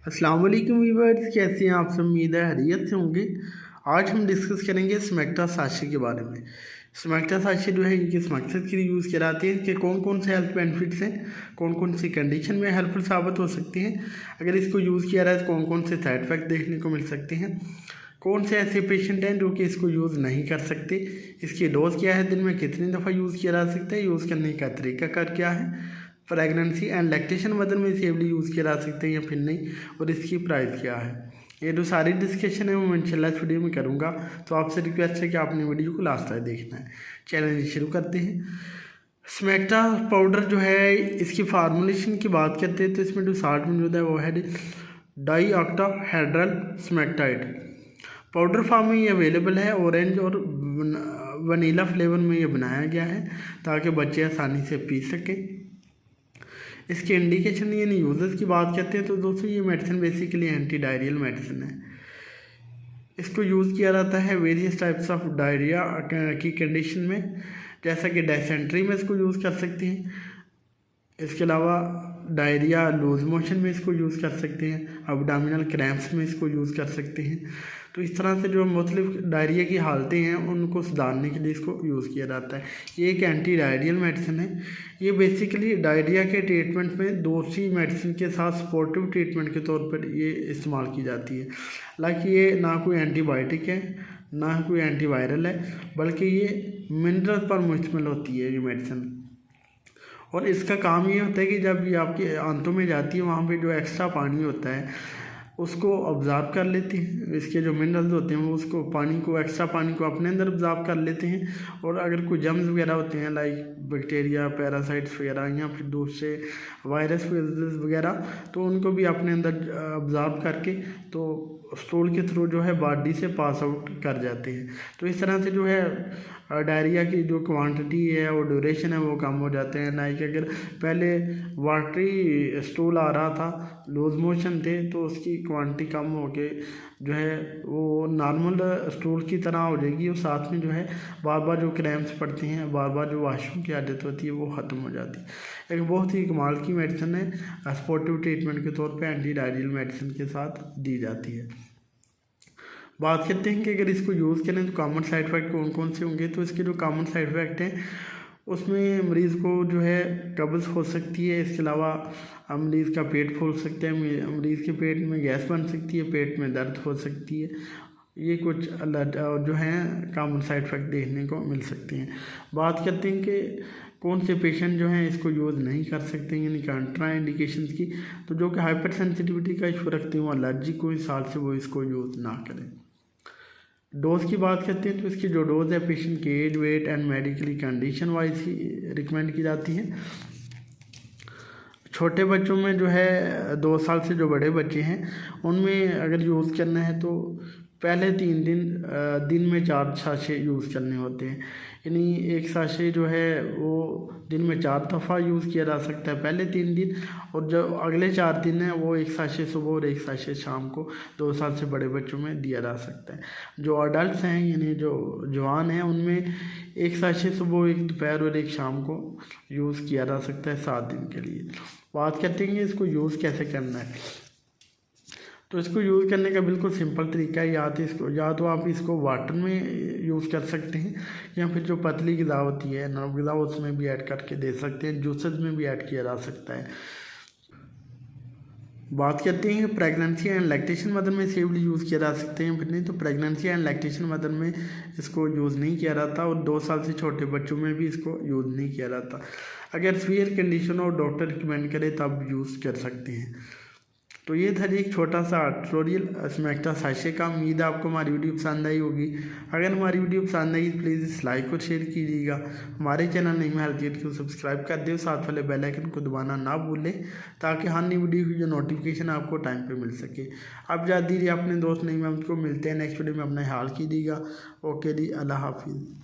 अस्सलाम वालेकुम व्यूअर्स, कैसे हैं आप सब। उम्मीद है खैरियत से होंगे। आज हम डिस्कस करेंगे स्मेक्टा साशे के बारे में। स्मेक्टा साशे जो है ये किस मकसद के लिए यूज़ कराते हैं, इसके कौन कौन से हेल्थ बेनिफिट्स हैं, कौन कौन सी कंडीशन में हेल्पफुल साबित हो सकती हैं, अगर इसको यूज़ किया रहा है तो कौन कौन से साइड इफेक्ट देखने को मिल सकते हैं, कौन से ऐसे पेशेंट हैं जो कि इसको यूज़ नहीं कर सकते, इसकी डोज क्या है, दिन में कितनी दफ़ा यूज़ किया जा सकता है, यूज़ करने का तरीका कर क्या है, प्रेगनेंसी एंड लैक्टेशन मदर में सेफली यूज़ किया जा सकते हैं या फिर नहीं, और इसकी प्राइस क्या है। ये जो सारी डिस्कशन है वो मैं इंशाल्लाह इस वीडियो में करूँगा। तो आपसे रिक्वेस्ट है कि आपने वीडियो को लास्ट तक देखना है। चैलेंज शुरू करते हैं। स्मेक्टा पाउडर जो है इसकी फार्मूलेशन की बात करते हैं तो इसमें जो साल्ट मौजूद है वो है डाईऑक्टाहेड्रल स्मेक्टाइड। पाउडर फॉर्म में ये अवेलेबल है। ऑरेंज और वनीला फ्लेवर में ये बनाया गया है ताकि बच्चे आसानी से पी सकें। इसके इंडिकेशन यानी यूजेस की बात करते हैं तो दोस्तों ये medicine basically anti diarrhoeal medicine है। इसको यूज़ किया जाता है वेरियस टाइप्स ऑफ डायरिया की कंडीशन में, जैसा कि डायसेंट्री में इसको यूज़ कर सकते हैं। इसके अलावा डायरिया लूज मोशन में इसको यूज़ कर सकते हैं, अबडामिनल क्रैम्प्स में इसको यूज़ कर सकते हैं। तो इस तरह से जो मुख्तलिफ डायरिया की हालतें हैं उनको सुधारने के लिए इसको यूज़ किया जाता है। ये एक एंटी डायरियल मेडिसिन है। ये बेसिकली डायरिया के ट्रीटमेंट में दूसरी मेडिसिन के साथ सपोर्टिव ट्रीटमेंट के तौर पर ये इस्तेमाल की जाती है। हालांकि ये ना कोई एंटीबायोटिक है ना कोई एंटीवायरल है, बल्कि ये मिनरल पर मुश्तमिल होती है ये मेडिसिन। और इसका काम ये होता है कि जब ये आपके आंतों में जाती है वहाँ पे जो एक्स्ट्रा पानी होता है उसको ऑब्ज़र्व कर लेती हैं। इसके जो मिनरल्स होते हैं वो उसको पानी को एक्स्ट्रा पानी को अपने अंदर ऑब्ज़र्व कर लेते हैं। और अगर कोई जम्स वगैरह होते हैं लाइक बैक्टीरिया पैरासाइट्स वगैरह या फिर दूसरे वायरस वगैरह तो उनको भी अपने अंदर ऑब्ज़र्व करके तो स्टूल के थ्रू जो है बॉडी से पास आउट कर जाते हैं। तो इस तरह से जो है डायरिया की जो क्वांटिटी है और ड्यूरेशन है वो कम हो जाते हैं। लाइक अगर पहले वाटरी स्टूल आ रहा था, लूज मोशन थे, तो उसकी क्वांटिटी कम हो के जो है वो नॉर्मल स्टूल की तरह हो जाएगी। और साथ में जो है बार बार जो क्रैम्प्स पड़ती हैं, बार बार जो वाशरूम की आदत होती है वो ख़त्म हो जाती है। एक बहुत ही कमाल की मेडिसिन है, सपोर्टिव ट्रीटमेंट के तौर पे एंटी डायरियल मेडिसिन के साथ दी जाती है। बात करते हैं कि अगर इसको यूज़ करें तो कॉमन साइड इफ़ेक्ट कौन कौन से होंगे। तो इसके जो कॉमन साइड इफ़ेक्ट हैं उसमें मरीज़ को जो है कब्ज़ हो सकती है। इसके अलावा मरीज़ का पेट फूल सकता है, मरीज़ के पेट में गैस बन सकती है, पेट में दर्द हो सकती है। ये कुछ जो हैं कॉमन साइड इफ़ेक्ट देखने को मिल सकते हैं। बात करते हैं कि कौन से पेशेंट जो हैं इसको यूज़ नहीं कर सकते, यानी कंट्रा इंडिकेशंस की। तो जो कि हाइपर सेंसिटिविटी का इशू रखते हैं, वो एलर्जी को हिसाब से वो इसको यूज़ ना करें। डोज़ की बात करते हैं तो इसकी जो डोज़ है पेशेंट के age weight and medically condition wise ही रिकमेंड की जाती है। छोटे बच्चों में जो है 2 साल से जो बड़े बच्चे हैं उनमें अगर यूज़ करना है तो पहले 3 दिन में 4 साशे यूज़ करने होते हैं। यानी एक साशे जो है वो दिन में 4 दफ़ा यूज़ किया जा सकता है पहले 3 दिन, और जो अगले 4 दिन हैं वो एक साशे सुबह और एक साशे शाम को 2 साल से बड़े बच्चों में दिया जा सकता है। जो अडल्ट हैं यानी जो जवान हैं उनमें एक साशे सुबह, एक दोपहर और एक शाम को यूज़ किया जा सकता है 7 दिन के लिए। बात करते हैं इसको यूज़ कैसे करना है। तो इसको यूज़ करने का बिल्कुल सिंपल तरीका है। या तो आप इसको वाटर में यूज़ कर सकते हैं या फिर जो पतली ग़िज़ा होती है नरम ग़िज़ा उसमें भी ऐड करके दे सकते हैं, जूसेस में भी ऐड किया जा सकता है। बात करते हैं कि प्रेगनेंसी एंड लैक्टेशन मदर में सेफली यूज़ किया जा सकते हैं फिर नहीं। तो प्रेगनेंसी एंड लैक्टेशन मदर में इसको यूज़ नहीं किया जाता और 2 साल से छोटे बच्चों में भी इसको यूज़ नहीं किया जाता। अगर सीवियर कंडीशन हो डॉक्टर रिकमेंड करे तब यूज़ कर सकते हैं। तो ये था एक छोटा सा ट्यूटोरियल स्मेक्टा साशे का। उम्मीद है आपको हमारी वीडियो पसंद आई होगी। अगर हमारी वीडियो पसंद आई प्लीज़ इस लाइक और शेयर कीजिएगा। हमारे चैनल नहीं में हेल्थ को सब्सक्राइब कर दे, साथ वाले बेल आइकन को दबाना ना भूलें ताकि हर नई वीडियो की जो नोटिफिकेशन आपको टाइम पे मिल सके। अब जा दीजिए अपने दोस्त नहीं में, हमको मिलते हैं नेक्स्ट वीडियो में। अपना हाल कीजिएगा। ओके जी, अल्लाह हाफिज़।